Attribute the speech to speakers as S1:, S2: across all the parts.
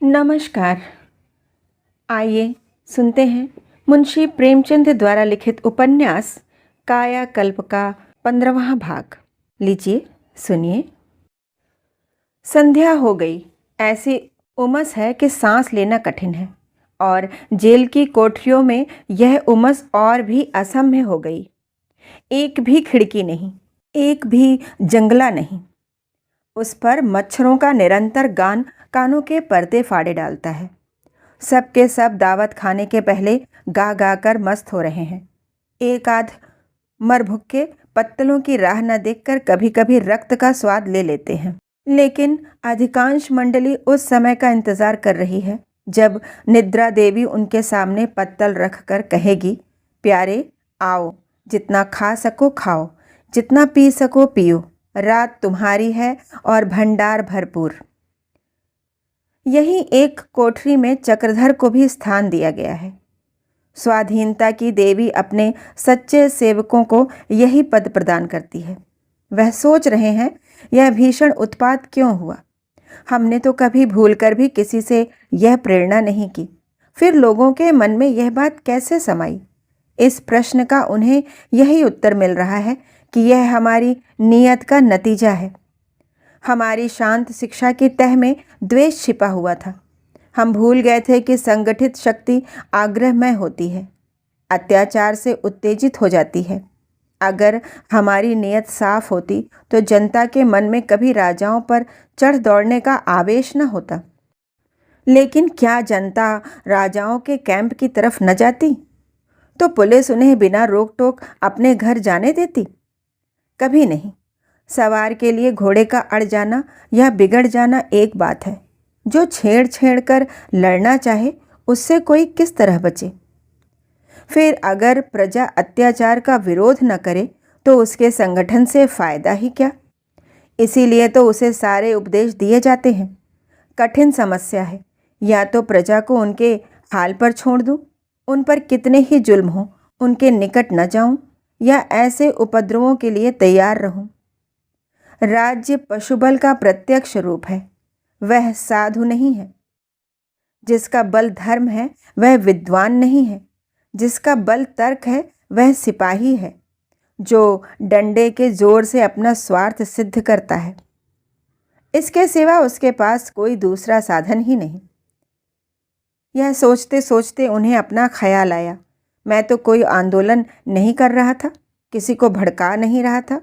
S1: नमस्कार। आइए सुनते हैं मुंशी प्रेमचंद द्वारा लिखित उपन्यास कायाकल्प का 15वां भाग। लीजिए सुनिए। संध्या हो गई। ऐसी उमस है कि सांस लेना कठिन है और जेल की कोठरियों में यह उमस और भी असह्य हो गई। एक भी खिड़की नहीं, एक भी जंगला नहीं। उस पर मच्छरों का निरंतर गान कानों के पर्दे फाड़े डालता है। सब के सब दावत खाने के पहले गा गा कर मस्त हो रहे हैं। एक आध मरभुक्के पत्तलों की राह न देखकर कभी कभी रक्त का स्वाद ले लेते हैं, लेकिन अधिकांश मंडली उस समय का इंतजार कर रही है जब निद्रा देवी उनके सामने पत्तल रख कर कहेगी, प्यारे आओ, जितना खा सको खाओ, जितना पी सको पियो, रात तुम्हारी है और भंडार भरपूर। यही एक कोठरी में चक्रधर को भी स्थान दिया गया है। स्वाधीनता की देवी अपने सच्चे सेवकों को यही पद प्रदान करती है। वह सोच रहे हैं, यह भीषण उत्पात क्यों हुआ? हमने तो कभी भूलकर भी किसी से यह प्रेरणा नहीं की, फिर लोगों के मन में यह बात कैसे समाई? इस प्रश्न का उन्हें यही उत्तर मिल रहा है कि यह हमारी नीयत का नतीजा है। हमारी शांत शिक्षा की तह में द्वेष छिपा हुआ था। हम भूल गए थे कि संगठित शक्ति आग्रहमय होती है, अत्याचार से उत्तेजित हो जाती है। अगर हमारी नीयत साफ होती तो जनता के मन में कभी राजाओं पर चढ़ दौड़ने का आवेश न होता। लेकिन क्या जनता राजाओं के कैंप की तरफ न जाती? तो पुलिस उन्हें बिना रोक टोक अपने घर जाने देती? कभी नहीं। सवार के लिए घोड़े का अड़ जाना या बिगड़ जाना एक बात है, जो छेड़ छेड़ कर लड़ना चाहे उससे कोई किस तरह बचे? फिर अगर प्रजा अत्याचार का विरोध न करे तो उसके संगठन से फायदा ही क्या? इसीलिए तो उसे सारे उपदेश दिए जाते हैं। कठिन समस्या है, या तो प्रजा को उनके हाल पर छोड़ दूं, उन पर कितने ही जुल्म हो उनके निकट न जाऊं, या ऐसे उपद्रवों के लिए तैयार रहूं। राज्य पशुबल का प्रत्यक्ष रूप है, वह साधु नहीं है। जिसका बल धर्म है वह विद्वान नहीं है। जिसका बल तर्क है वह सिपाही है, जो डंडे के जोर से अपना स्वार्थ सिद्ध करता है। इसके सिवा उसके पास कोई दूसरा साधन ही नहीं। यह सोचते सोचते उन्हें अपना ख्याल आया, मैं तो कोई आंदोलन नहीं कर रहा था, किसी को भड़का नहीं रहा था।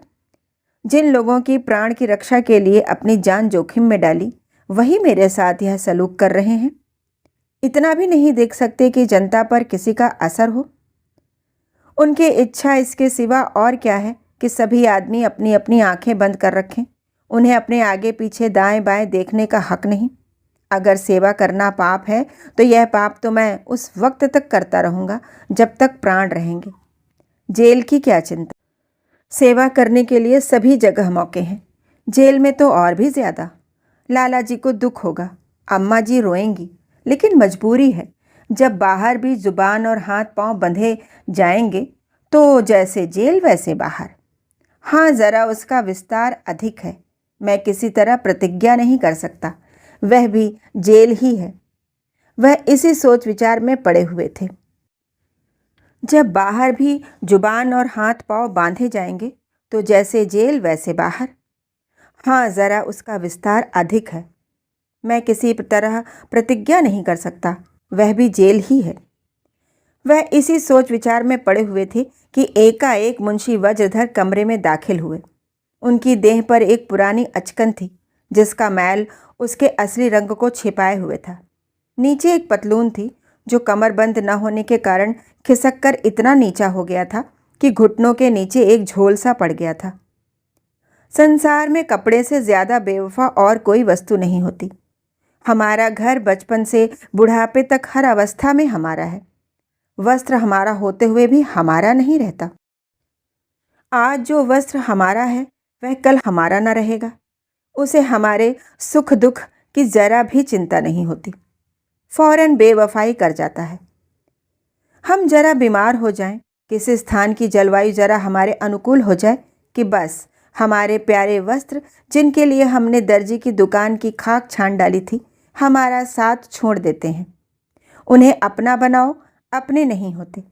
S1: जिन लोगों की प्राण की रक्षा के लिए अपनी जान जोखिम में डाली, वही मेरे साथ यह सलूक कर रहे हैं। इतना भी नहीं देख सकते कि जनता पर किसी का असर हो? उनकी इच्छा इसके सिवा और क्या है कि सभी आदमी अपनी अपनी आंखें बंद कर रखें। उन्हें अपने आगे पीछे दाएं बाएं देखने का हक नहीं। अगर सेवा करना पाप है तो यह पाप तो मैं उस वक्त तक करता रहूँगा जब तक प्राण रहेंगे। जेल की क्या चिंता? सेवा करने के लिए सभी जगह मौके हैं, जेल में तो और भी ज़्यादा। लाला जी को दुख होगा, अम्मा जी रोएंगी, लेकिन मजबूरी है। जब बाहर भी जुबान और हाथ पांव बंधे जाएंगे तो जैसे जेल वैसे बाहर। हाँ, ज़रा उसका विस्तार अधिक है। मैं किसी तरह प्रतिज्ञा नहीं कर सकता, वह भी जेल ही है। वह इसी सोच विचार में पड़े हुए थे। जब बाहर भी जुबान और हाथ पांव बांधे जाएंगे तो जैसे जेल वैसे बाहर। हाँ, ज़रा उसका विस्तार अधिक है। मैं किसी तरह प्रतिज्ञा नहीं कर सकता, वह भी जेल ही है। वह इसी सोच विचार में पड़े हुए थे कि एकाएक मुंशी वज्रधर कमरे में दाखिल हुए। उनकी देह पर एक पुरानी अचकन थी जिसका मैल उसके असली रंग को छिपाए हुए था। नीचे एक पतलून थी जो कमरबंद न होने के कारण खिसक कर इतना नीचा हो गया था कि घुटनों के नीचे एक झोल सा पड़ गया था। संसार में कपड़े से ज़्यादा बेवफा और कोई वस्तु नहीं होती। हमारा घर बचपन से बुढ़ापे तक हर अवस्था में हमारा है। वस्त्र हमारा होते हुए भी हमारा नहीं रहता। आज जो वस्त्र हमारा है वह कल हमारा न रहेगा। उसे हमारे सुख दुख की ज़रा भी चिंता नहीं होती, फौरन बेवफाई कर जाता है। हम जरा बीमार हो जाएं, किसी स्थान की जलवायु जरा हमारे अनुकूल हो जाए कि बस हमारे प्यारे वस्त्र जिनके लिए हमने दर्जी की दुकान की खाक छान डाली थी हमारा साथ छोड़ देते हैं। उन्हें अपना बनाओ, अपने नहीं होते।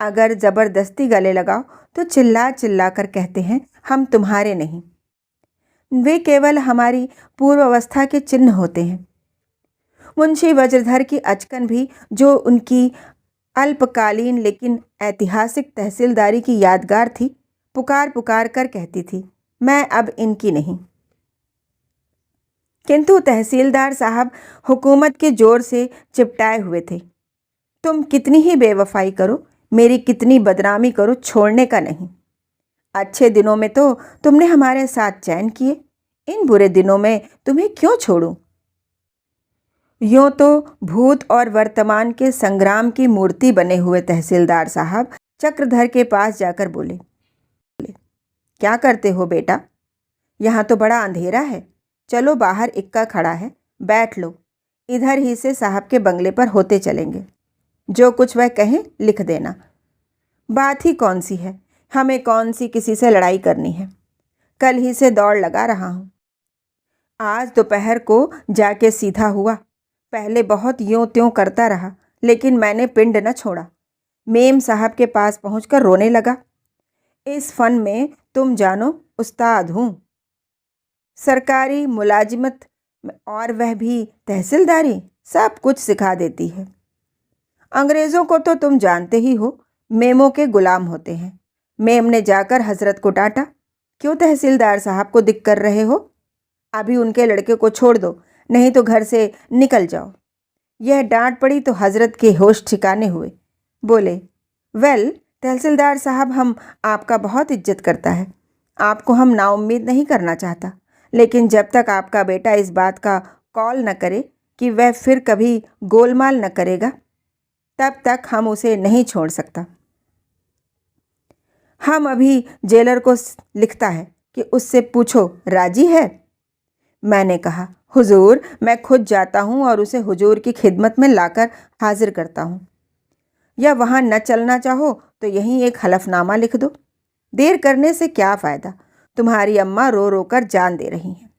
S1: अगर ज़बरदस्ती गले लगाओ तो चिल्ला चिल्ला कर कहते हैं हम तुम्हारे नहीं। वे केवल हमारी पूर्वावस्था के चिन्ह होते हैं। मुंशी वज्रधर की अचकन भी, जो उनकी अल्पकालीन लेकिन ऐतिहासिक तहसीलदारी की यादगार थी, पुकार पुकार कर कहती थी मैं अब इनकी नहीं। किंतु तहसीलदार साहब हुकूमत के जोर से चिपटाए हुए थे। तुम कितनी ही बेवफाई करो, मेरी कितनी बदनामी करो, छोड़ने का नहीं। अच्छे दिनों में तो तुमने हमारे साथ चैन किए, इन बुरे दिनों में तुम्हें क्यों छोड़ूं? यूं तो भूत और वर्तमान के संग्राम की मूर्ति बने हुए तहसीलदार साहब चक्रधर के पास जाकर बोले, क्या करते हो बेटा? यहाँ तो बड़ा अंधेरा है। चलो बाहर इक्का खड़ा है, बैठ लो। इधर ही से साहब के बंगले पर होते चलेंगे। जो कुछ वह कहें लिख देना। बात ही कौन सी है, हमें कौन सी किसी से लड़ाई करनी है। कल ही से दौड़ लगा रहा हूँ। आज दोपहर को जाके सीधा हुआ। पहले बहुत यूं त्यों करता रहा, लेकिन मैंने पिंड न छोड़ा। मेम साहब के पास पहुंचकर रोने लगा। इस फन में तुम जानो उस्ताद हूँ। सरकारी मुलाजिमत और वह भी तहसीलदारी सब कुछ सिखा देती है। अंग्रेज़ों को तो तुम जानते ही हो, मेमों के गुलाम होते हैं। मेम ने जाकर हजरत को डांटा, क्यों तहसीलदार साहब को दिक कर रहे हो? अभी उनके लड़के को छोड़ दो, नहीं तो घर से निकल जाओ। यह डांट पड़ी तो हजरत के होश ठिकाने हुए। बोले, वेल तहसीलदार साहब, हम आपका बहुत इज्जत करता है। आपको हम नाउम्मीद नहीं करना चाहता, लेकिन जब तक आपका बेटा इस बात का कॉल न करे कि वह फिर कभी गोलमाल न करेगा, तब तक हम उसे नहीं छोड़ सकता। हम अभी जेलर को लिखता है कि उससे पूछो राजी है। मैंने कहा, हुजूर मैं खुद जाता हूँ और उसे हुजूर की खिदमत में लाकर हाजिर करता हूँ। या वहाँ न चलना चाहो तो यहीं एक हलफनामा लिख दो। देर करने से क्या फ़ायदा, तुम्हारी अम्मा रो रो कर जान दे रही हैं।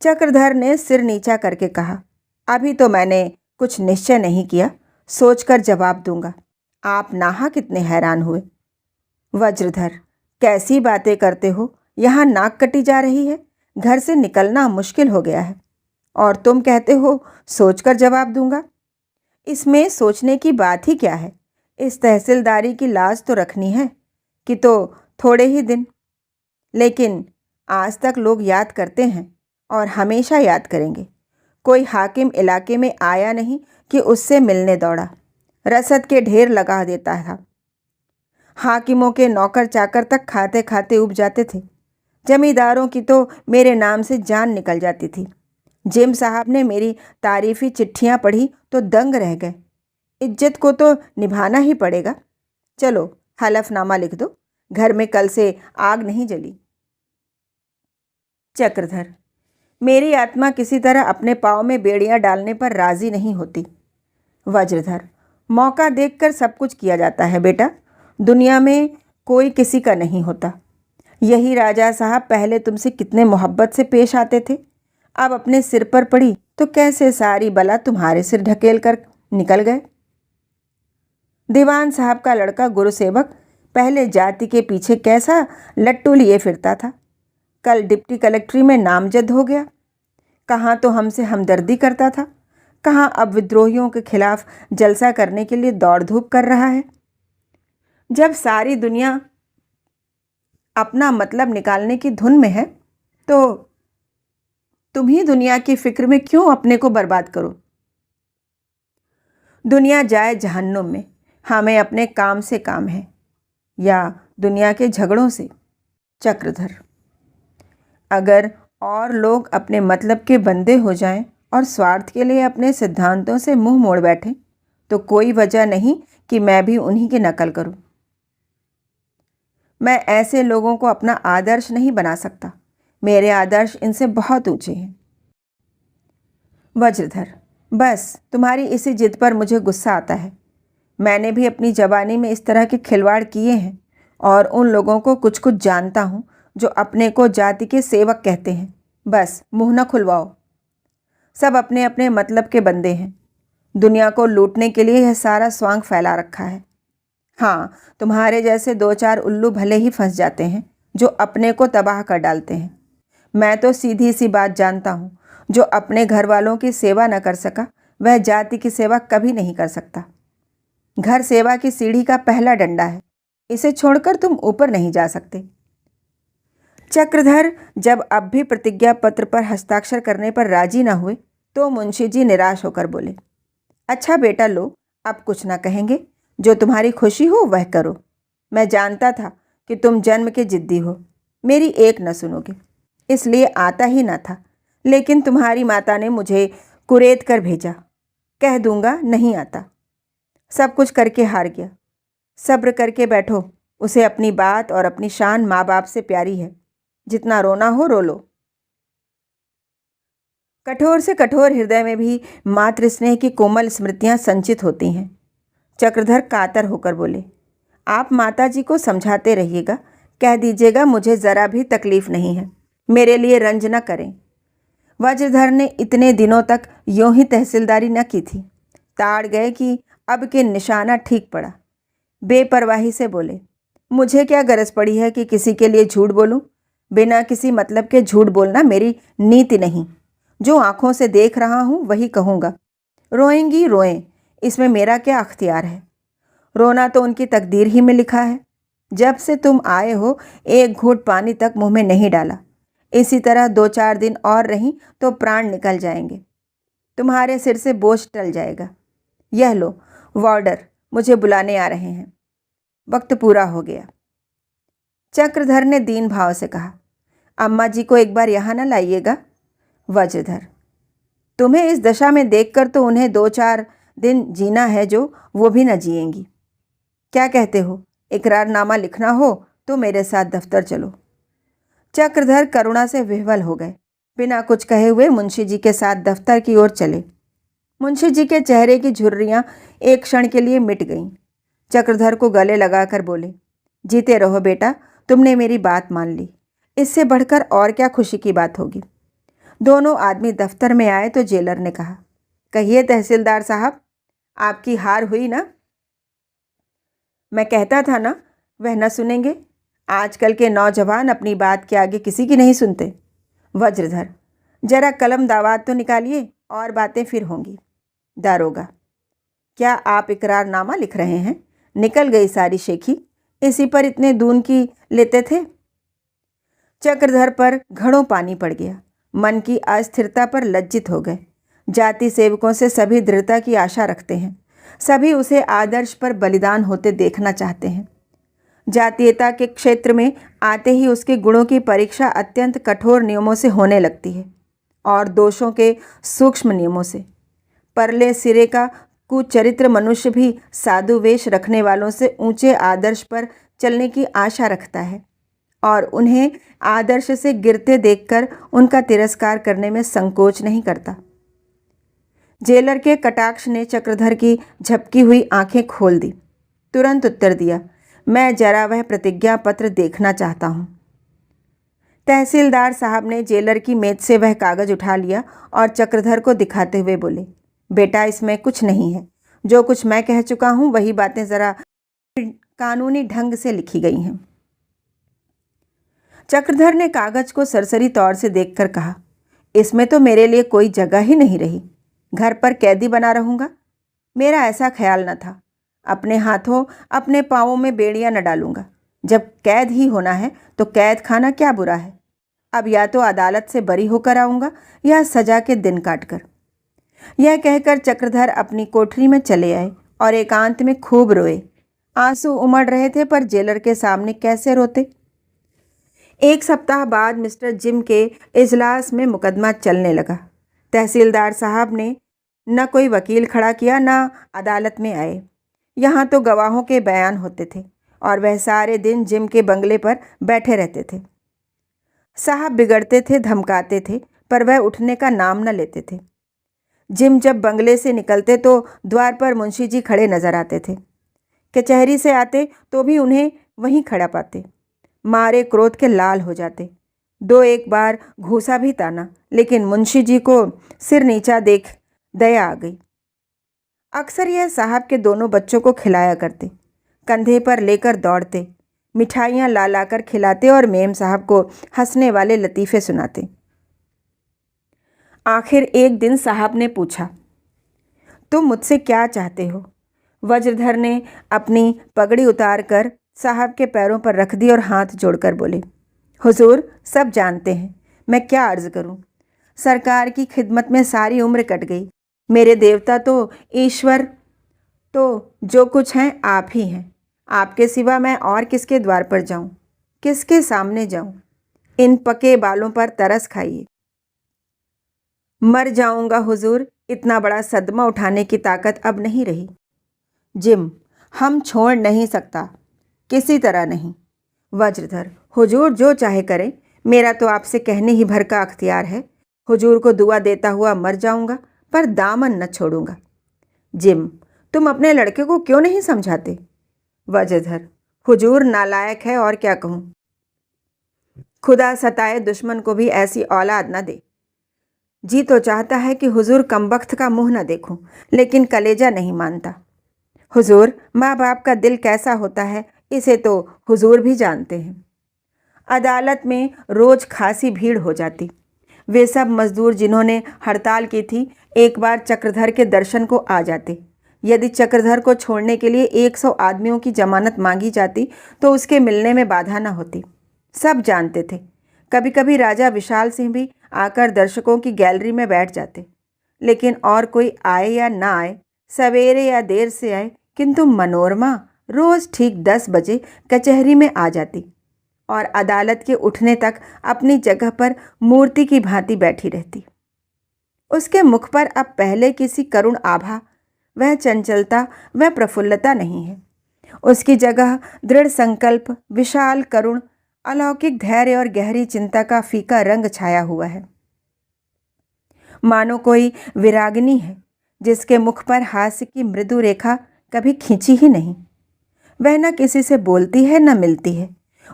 S1: चक्रधर ने सिर नीचा करके कहा, अभी तो मैंने कुछ निश्चय नहीं किया, सोचकर जवाब दूंगा। आप नाहा कितने हैरान हुए। वज्रधर, कैसी बातें करते हो, यहाँ नाक कटी जा रही है, घर से निकलना मुश्किल हो गया है, और तुम कहते हो सोचकर जवाब दूंगा। इसमें सोचने की बात ही क्या है? इस तहसीलदारी की लाज तो रखनी है कि तो थोड़े ही दिन, लेकिन आज तक लोग याद करते हैं और हमेशा याद करेंगे। कोई हाकिम इलाके में आया नहीं कि उससे मिलने दौड़ा, रसद के ढेर लगा देता था। हाकिमों के नौकर चाकर तक खाते खाते उब जाते थे। जमींदारों की तो मेरे नाम से जान निकल जाती थी। जिम साहब ने मेरी तारीफ़ी चिट्ठियाँ पढ़ी तो दंग रह गए। इज्जत को तो निभाना ही पड़ेगा। चलो हलफनामा लिख दो, घर में कल से आग नहीं जली। चक्रधर, मेरी आत्मा किसी तरह अपने पाँव में बेड़ियाँ डालने पर राज़ी नहीं होती। वज्रधर, मौका देखकर सब कुछ किया जाता है बेटा, दुनिया में कोई किसी का नहीं होता। यही राजा साहब पहले तुमसे कितने मोहब्बत से पेश आते थे, अब अपने सिर पर पड़ी तो कैसे सारी बला तुम्हारे सिर ढकेल कर निकल गए। दीवान साहब का लड़का गुरुसेवक पहले जाति के पीछे कैसा लट्टू लिए फिरता था, कल डिप्टी कलेक्ट्री में नामजद हो गया। कहाँ तो हमसे हमदर्दी करता था, कहाँ अब विद्रोहियों के खिलाफ जलसा करने के लिए दौड़ धूप कर रहा है। जब सारी दुनिया अपना मतलब निकालने की धुन में है, तो तुम ही दुनिया की फिक्र में क्यों अपने को बर्बाद करो। दुनिया जाए जहन्नुम में, हमें अपने काम से काम है, या दुनिया के झगड़ों से। चक्रधर, अगर और लोग अपने मतलब के बंदे हो जाएं और स्वार्थ के लिए अपने सिद्धांतों से मुंह मोड़ बैठें, तो कोई वजह नहीं कि मैं भी उन्हीं की नकल करूं। मैं ऐसे लोगों को अपना आदर्श नहीं बना सकता, मेरे आदर्श इनसे बहुत ऊंचे हैं। वज्रधर, बस तुम्हारी इसी जिद पर मुझे गुस्सा आता है। मैंने भी अपनी जवानी में इस तरह के खिलवाड़ किए हैं, और उन लोगों को कुछ कुछ जानता हूँ जो अपने को जाति के सेवक कहते हैं। बस मुँह न खुलवाओ। सब अपने अपने मतलब के बंदे हैं। दुनिया को लूटने के लिए यह सारा स्वांग फैला रखा है। हाँ, तुम्हारे जैसे 2-4 उल्लू भले ही फंस जाते हैं जो अपने को तबाह कर डालते हैं। मैं तो सीधी सी बात जानता हूँ, जो अपने घर वालों की सेवा न कर सका वह जाति की सेवा कभी नहीं कर सकता। घर सेवा की सीढ़ी का पहला डंडा है, इसे छोड़कर तुम ऊपर नहीं जा सकते। चक्रधर जब अब भी प्रतिज्ञा पत्र पर हस्ताक्षर करने पर राजी न हुए तो मुंशी जी निराश होकर बोले, अच्छा बेटा लो, अब कुछ ना कहेंगे, जो तुम्हारी खुशी हो वह करो। मैं जानता था कि तुम जन्म के जिद्दी हो, मेरी एक न सुनोगे, इसलिए आता ही ना था। लेकिन तुम्हारी माता ने मुझे कुरेद कर भेजा, कह दूंगा नहीं आता। सब कुछ करके हार गया। सब्र करके बैठो, उसे अपनी बात और अपनी शान माँ बाप से प्यारी है, जितना रोना हो रो लो। कठोर से कठोर हृदय में भी मातृ स्नेह की कोमल स्मृतियां संचित होती हैं। चक्रधर कातर होकर बोले, आप माताजी को समझाते रहिएगा, कह दीजिएगा मुझे ज़रा भी तकलीफ नहीं है, मेरे लिए रंज न करें। वज्रधर ने इतने दिनों तक यूं ही तहसीलदारी न की थी। ताड़ गए कि अब के निशाना ठीक पड़ा। बेपरवाही से बोले, मुझे क्या गरज पड़ी है कि किसी के लिए झूठ बोलूं? बिना किसी मतलब के झूठ बोलना मेरी नीति नहीं। जो आंखों से देख रहा हूं वही कहूँगा। रोएंगी रोएं, इसमें मेरा क्या अख्तियार है? रोना तो उनकी तकदीर ही में लिखा है। जब से तुम आए हो एक घूंट पानी तक मुंह में नहीं डाला। इसी तरह 2-4 दिन और रहीं तो प्राण निकल जाएंगे, तुम्हारे सिर से बोझ टल जाएगा। यह लो वार्डर मुझे बुलाने आ रहे हैं, वक्त पूरा हो गया। चक्रधर ने दीन भाव से कहा, अम्मा जी को एक बार यहाँ न लाइएगा। वज्रधर, तुम्हें इस दशा में देखकर तो उन्हें 2-4 दिन जीना है, जो वो भी न जिएंगी। क्या कहते हो, इकरारनामा लिखना हो तो मेरे साथ दफ्तर चलो। चक्रधर करुणा से विह्वल हो गए। बिना कुछ कहे हुए मुंशी जी के साथ दफ्तर की ओर चले। मुंशी जी के चेहरे की झुर्रियां एक क्षण के लिए मिट गईं। चक्रधर को गले लगाकर बोले, जीते रहो बेटा, तुमने मेरी बात मान ली, इससे बढ़कर और क्या खुशी की बात होगी। दोनों आदमी दफ्तर में आए तो जेलर ने कहा, कहिए तहसीलदार साहब, आपकी हार हुई ना? मैं कहता था ना वह न सुनेंगे। आजकल के नौजवान अपनी बात के आगे किसी की नहीं सुनते। वज्रधर, जरा कलम दावात तो निकालिए और बातें फिर होंगी। दारोगा, क्या आप इकरारनामा लिख रहे हैं? निकल गई सारी शेखी, इसी पर इतने दून की लेते थे। चक्रधर पर घड़ों पानी पड़ गया। मन की अस्थिरता पर लज्जित हो गए। जाति सेवकों से सभी दृढ़ता की आशा रखते हैं, सभी उसे आदर्श पर बलिदान होते देखना चाहते हैं। जातीयता के क्षेत्र में आते ही उसके गुणों की परीक्षा अत्यंत कठोर नियमों से होने लगती है और दोषों के सूक्ष्म नियमों से। परले सिरे का कुचरित्र मनुष्य भी साधु वेश रखने वालों से ऊंचे आदर्श पर चलने की आशा रखता है और उन्हें आदर्श से गिरते देखकर उनका तिरस्कार करने में संकोच नहीं करता। जेलर के कटाक्ष ने चक्रधर की झपकी हुई आंखें खोल दी। तुरंत उत्तर दिया, मैं जरा वह प्रतिज्ञा पत्र देखना चाहता हूँ। तहसीलदार साहब ने जेलर की मेज से वह कागज उठा लिया और चक्रधर को दिखाते हुए बोले, बेटा इसमें कुछ नहीं है, जो कुछ मैं कह चुका हूँ वही बातें जरा कानूनी ढंग से लिखी गई हैं। चक्रधर ने कागज को सरसरी तौर से देखकर कहा, इसमें तो मेरे लिए कोई जगह ही नहीं रही, घर पर कैदी बना रहूँगा। मेरा ऐसा ख्याल न था। अपने हाथों अपने पाँवों में बेड़ियां न डालूंगा। जब कैद ही होना है तो कैद खाना क्या बुरा है। अब या तो अदालत से बरी होकर आऊँगा या सजा के दिन काटकर। यह कहकर चक्रधर अपनी कोठरी में चले आए और एकांत में खूब रोए। आंसू उमड़ रहे थे पर जेलर के सामने कैसे रोते। 1 सप्ताह बाद मिस्टर जिम के इजलास में मुकदमा चलने लगा। तहसीलदार साहब ने न कोई वकील खड़ा किया, न अदालत में आए। यहाँ तो गवाहों के बयान होते थे और वह सारे दिन जिम के बंगले पर बैठे रहते थे। साहब बिगड़ते थे, धमकाते थे, पर वह उठने का नाम न लेते थे। जिम जब बंगले से निकलते तो द्वार पर मुंशी जी खड़े नजर आते थे। कचहरी से आते तो भी उन्हें वहीं खड़ा पाते। मारे क्रोध के लाल हो जाते। दो एक बार घूसा भी ताना, लेकिन मुंशी जी को सिर नीचा देख दया आ गई। अक्सर यह साहब के दोनों बच्चों को खिलाया करते, कंधे पर लेकर दौड़ते, मिठाइयाँ ला ला कर खिलाते और मेम साहब को हंसने वाले लतीफ़े सुनाते। आखिर एक दिन साहब ने पूछा, तुम मुझसे क्या चाहते हो? वज्रधर ने अपनी पगड़ी उतार कर साहब के पैरों पर रख दी और हाथ जोड़कर बोले, हुजूर सब जानते हैं, मैं क्या अर्ज़ करूं? सरकार की खिदमत में सारी उम्र कट गई। मेरे देवता तो ईश्वर तो जो कुछ हैं आप ही हैं। आपके सिवा मैं और किसके द्वार पर जाऊं, किसके सामने जाऊं? इन पके बालों पर तरस खाइए। मर जाऊंगा हुजूर, इतना बड़ा सदमा उठाने की ताकत अब नहीं रही। जिम, हम छोड़ नहीं सकता, किसी तरह नहीं। वज्रधर, हुजूर जो चाहे करें, मेरा तो आपसे कहने ही भर का अख्तियार है। हुजूर को दुआ देता हुआ मर जाऊंगा, पर दामन न छोड़ूंगा। जिम, तुम अपने लड़के को क्यों नहीं समझाते? वज्रधर, हुजूर नालायक है और क्या कहूँ। खुदा सताए दुश्मन को भी ऐसी औलाद न दे। जी तो चाहता है कि हुजूर कमबख्त का मुंह न देखूं, लेकिन कलेजा नहीं मानता। हुजूर, माँ बाप का दिल कैसा होता है इसे तो हुजूर भी जानते हैं। अदालत में रोज खासी भीड़ हो जाती। वे सब मजदूर जिन्होंने हड़ताल की थी एक बार चक्रधर के दर्शन को आ जाते। यदि चक्रधर को छोड़ने के लिए 100 आदमियों की जमानत मांगी जाती तो उसके मिलने में बाधा न होती। सब जानते थे। कभी कभी राजा विशाल सिंह भी आकर दर्शकों की गैलरी में बैठ जाते, लेकिन और कोई आए या ना आए, सवेरे या देर से आए, किंतु मनोरमा रोज ठीक 10 बजे कचहरी में आ जाती और अदालत के उठने तक अपनी जगह पर मूर्ति की भांति बैठी रहती। उसके मुख पर अब पहले किसी करुण आभा, वह चंचलता, वह प्रफुल्लता नहीं है। उसकी जगह दृढ़ संकल्प, विशाल करुण, अलौकिक धैर्य और गहरी चिंता का फीका रंग छाया हुआ है। मानो कोई विरागिनी है जिसके मुख पर हास्य की मृदु रेखा कभी खींची ही नहीं। वह न किसी से बोलती है न मिलती है।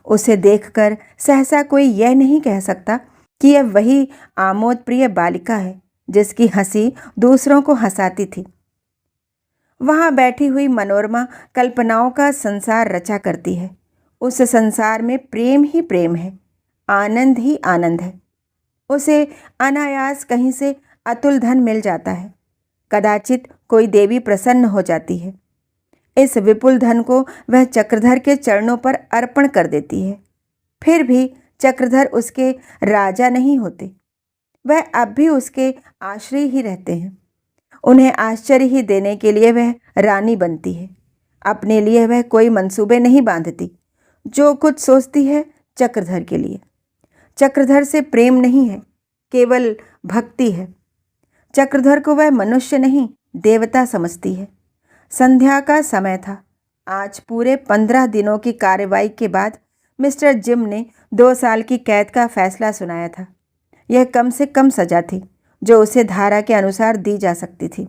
S1: उसे देखकर सहसा कोई यह नहीं कह सकता कि यह वही आमोद प्रिय बालिका है जिसकी हंसी दूसरों को हंसाती थी। वहां बैठी हुई मनोरमा कल्पनाओं का संसार रचा करती है। उस संसार में प्रेम ही प्रेम है, आनंद ही आनंद है। उसे अनायास कहीं से अतुल धन मिल जाता है। कदाचित कोई देवी प्रसन्न हो जाती है। इस विपुल धन को वह चक्रधर के चरणों पर अर्पण कर देती है। फिर भी चक्रधर उसके राजा नहीं होते। वह अब भी उसके आश्रय ही रहते हैं। उन्हें आश्चर्य ही देने के लिए वह रानी बनती है। अपने लिए वह कोई मंसूबे नहीं बांधती। जो कुछ सोचती है चक्रधर के लिए। चक्रधर से प्रेम नहीं है, केवल भक्ति है। चक्रधर को वह मनुष्य नहीं, देवता समझती है। संध्या का समय था। आज पूरे 15 दिनों की कार्रवाई के बाद मिस्टर जिम ने 2 साल की कैद का फैसला सुनाया था। यह कम से कम सजा थी जो उसे धारा के अनुसार दी जा सकती थी।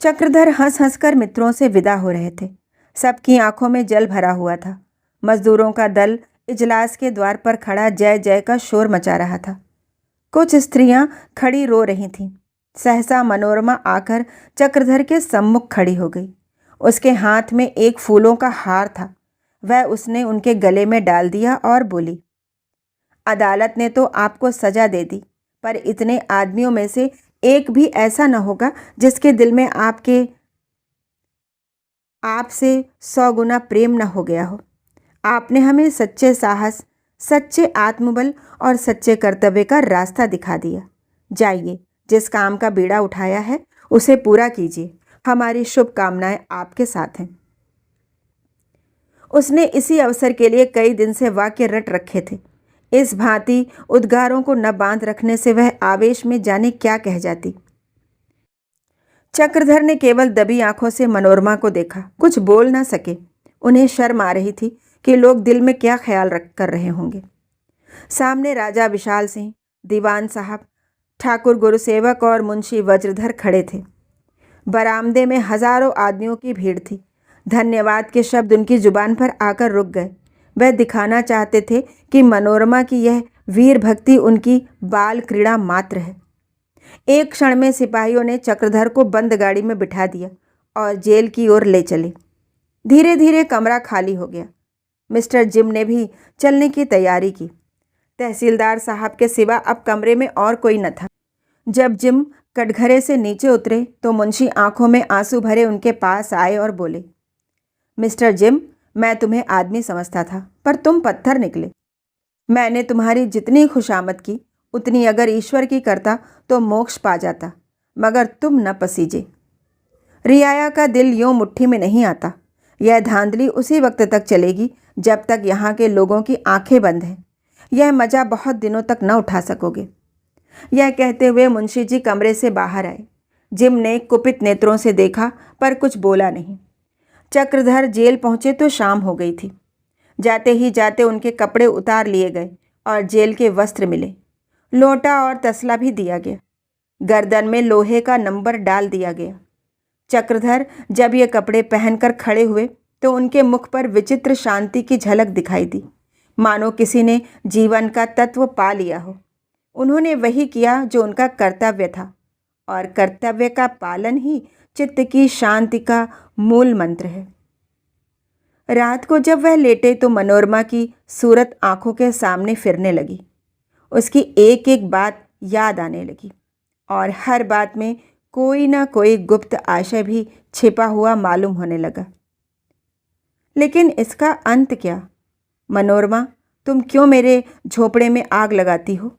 S1: चक्रधर हंस हंसकर मित्रों से विदा हो रहे थे। सबकी आंखों में जल भरा हुआ था। मजदूरों का दल इजलास के द्वार पर खड़ा जय जय का शोर मचा रहा था। कुछ स्त्रियां खड़ी रो रही थीं। सहसा मनोरमा आकर चक्रधर के सम्मुख खड़ी हो गई। उसके हाथ में एक फूलों का हार था। वह उसने उनके गले में डाल दिया और बोली, अदालत ने तो आपको सजा दे दी, पर इतने आदमियों में से एक भी ऐसा न होगा जिसके दिल में आपसे 100 गुना प्रेम न हो गया हो। आपने हमें सच्चे साहस, सच्चे आत्मबल और सच्चे कर्तव्य का रास्ता दिखा दिया। जाइए, जिस काम का बीड़ा उठाया है उसे पूरा कीजिए। हमारी शुभकामनाएं आपके साथ हैं। उसने इसी अवसर के लिए कई दिन से वाक्य रट रखे थे। इस भांति उद्गारों को न बांध रखने से वह आवेश में जाने क्या कह जाती। चक्रधर ने केवल दबी आंखों से मनोरमा को देखा, कुछ बोल ना सके। उन्हें शर्म आ रही थी कि लोग दिल में क्या ख्याल रख कर रहे होंगे। सामने राजा विशाल सिंह, दीवान साहब, ठाकुर गुरुसेवक और मुंशी वज्रधर खड़े थे। बरामदे में हजारों आदमियों की भीड़ थी। धन्यवाद के शब्द उनकी जुबान पर आकर रुक गए। वह दिखाना चाहते थे कि मनोरमा की यह वीर भक्ति उनकी बाल क्रीड़ा मात्र है। एक क्षण में सिपाहियों ने चक्रधर को बंद गाड़ी में बिठा दिया और जेल की ओर ले चले। धीरे धीरे कमरा खाली हो गया। मिस्टर जिम ने भी चलने की तैयारी की। तहसीलदार साहब के सिवा अब कमरे में और कोई न था। जब जिम कटघरे से नीचे उतरे तो मुंशी आंखों में आंसू भरे उनके पास आए और बोले, मिस्टर जिम, मैं तुम्हें आदमी समझता था, पर तुम पत्थर निकले। मैंने तुम्हारी जितनी खुशामद की उतनी अगर ईश्वर की करता तो मोक्ष पा जाता, मगर तुम न पसीजे। रियाया का दिल यूं मुट्ठी में नहीं आता। यह धांधली उसी वक्त तक चलेगी जब तक यहाँ के लोगों की आंखें बंद हैं। यह मजा बहुत दिनों तक न उठा सकोगे। यह कहते हुए मुंशी जी कमरे से बाहर आए। जिम ने कुपित नेत्रों से देखा पर कुछ बोला नहीं। चक्रधर जेल पहुंचे तो शाम हो गई थी। जाते ही जाते उनके कपड़े उतार लिए गए और जेल के वस्त्र मिले। लोटा और तसला भी दिया गया। गर्दन में लोहे का नंबर डाल दिया गया। चक्रधर जब ये कपड़े पहनकर खड़े हुए तो उनके मुख पर विचित्र शांति की झलक दिखाई दी, मानो किसी ने जीवन का तत्व पा लिया हो। उन्होंने वही किया जो उनका कर्तव्य था, और कर्तव्य का पालन ही चित्त की शांति का मूल मंत्र है। रात को जब वह लेटे तो मनोरमा की सूरत आंखों के सामने फिरने लगी। उसकी एक एक बात याद आने लगी और हर बात में कोई ना कोई गुप्त आशय भी छिपा हुआ मालूम होने लगा। लेकिन इसका अंत क्या? मनोरमा, तुम क्यों मेरे झोपड़े में आग लगाती हो?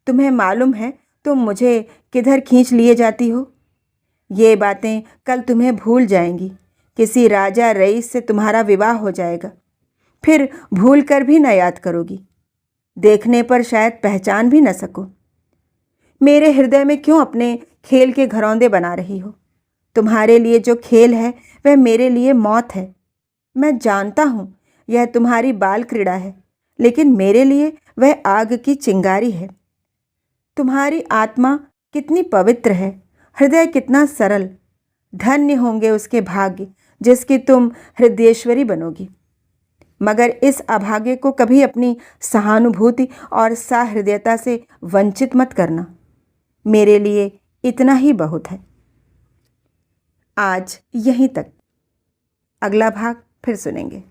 S1: तुम्हें मालूम है तुम मुझे किधर खींच लिए जाती हो? ये बातें कल तुम्हें भूल जाएंगी। किसी राजा रईस से तुम्हारा विवाह हो जाएगा, फिर भूल कर भी न याद करोगी। देखने पर शायद पहचान भी न सको। मेरे हृदय में क्यों अपने खेल के घरौंदे बना रही हो? तुम्हारे लिए जो खेल है वह मेरे लिए मौत है। मैं जानता हूँ यह तुम्हारी बाल क्रीड़ा है, लेकिन मेरे लिए वह आग की चिंगारी है। तुम्हारी आत्मा कितनी पवित्र है, हृदय कितना सरल। धन्य होंगे उसके भाग्य जिसकी तुम हृदयेश्वरी बनोगी। मगर इस अभागे को कभी अपनी सहानुभूति और सहृदयता से वंचित मत करना। मेरे लिए इतना ही बहुत है। आज यहीं तक। अगला भाग फिर सुनेंगे।